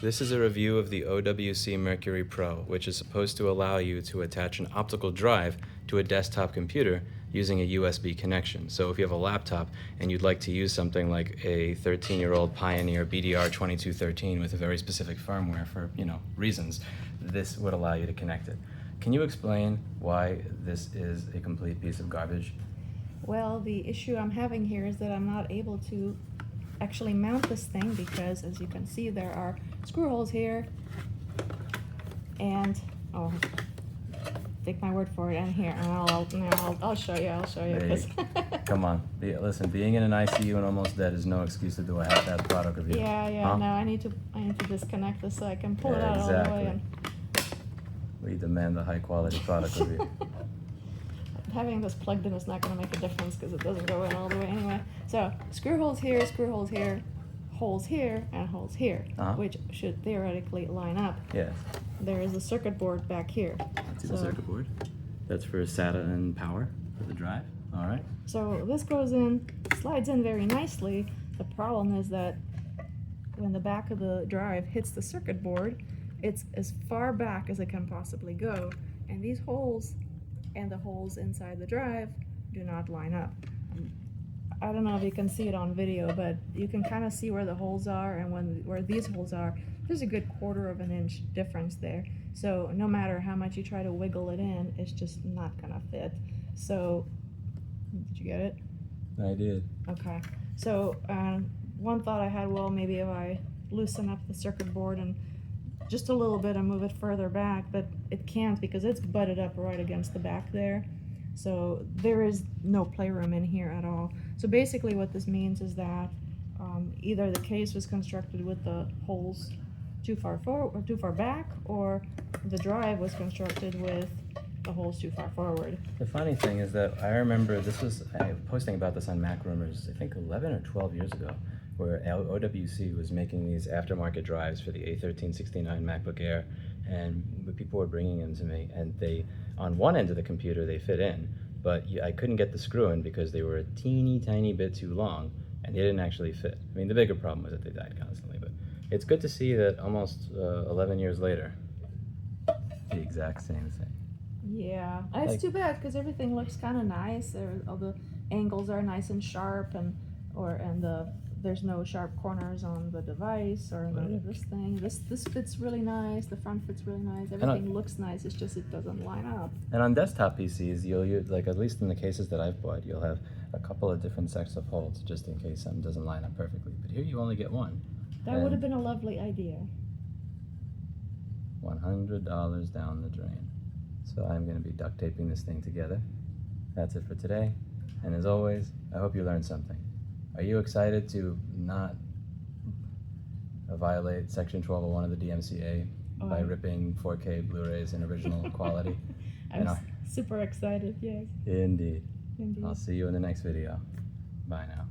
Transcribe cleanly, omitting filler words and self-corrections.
This is a review of the OWC Mercury Pro, which is supposed to allow you to attach an optical drive to a desktop computer using a USB connection. So if you have a laptop and you'd like to use something like a 13-year-old Pioneer BDR2213 with a very specific firmware for, reasons, this would allow you to connect it. Can you explain why this is a complete piece of garbage? Well, the issue I'm having here is that I'm not able to actually mount this thing because, as you can see, there are screw holes here and take my word for it, and here, and I'll show you. Hey, come on, listen, being in an ICU and almost dead is no excuse to do a half-assed product review. Yeah. Huh? No, I need to disconnect this so I can pull it out exactly. all the way. And we demand a high-quality product review. having this plugged in is not going to make a difference because it doesn't go in all the way anyway. So screw holes here, holes here, and holes here, which should theoretically line up. Yes. There is a circuit board back here. Let's see the circuit board. That's for SATA and power for the drive. All right. So this goes in, slides in very nicely. The problem is that when the back of the drive hits the circuit board, it's as far back as it can possibly go, and these holes and the holes inside the drive do not line up. I don't know if you can see it on video, but you can kind of see where the holes are, and where these holes are, there's a good 1/4 of an inch difference there. So no matter how much you try to wiggle it in, it's just not gonna fit. So, did you get it? I did. Okay. So one thought I had, well, maybe if I loosen up the circuit board and just a little bit and move it further back, but it can't because it's butted up right against the back there. So there is no playroom in here at all. So basically what this means is that either the case was constructed with the holes too far forward or too far back, or the drive was constructed with the holes too far forward. The funny thing is that I remember I was posting about this on Mac Rumors, I think 11 or 12 years ago, where OWC was making these aftermarket drives for the A1369 MacBook Air, and people were bringing them to me, and on one end of the computer they fit in, but I couldn't get the screw in because they were a teeny tiny bit too long, and they didn't actually fit. I mean, the bigger problem was that they died constantly, but it's good to see that almost 11 years later, the exact same thing. Yeah, it's too bad because everything looks kind of nice. All the angles are nice and sharp, there's no sharp corners on the device or this thing. This fits really nice. The front fits really nice. Everything looks nice. It's just it doesn't line up. And on desktop PCs, you'll use, like, at least in the cases that I've bought, you'll have a couple of different sets of holes just in case something doesn't line up perfectly. But here you only get one. That would have been a lovely idea. $100 down the drain. So I'm going to be duct taping this thing together. That's it for today. And as always, I hope you learned something. Are you excited to not violate Section 1201 of the DMCA by ripping 4K Blu-rays in original quality? I'm super excited, yes. Indeed. I'll see you in the next video. Bye now.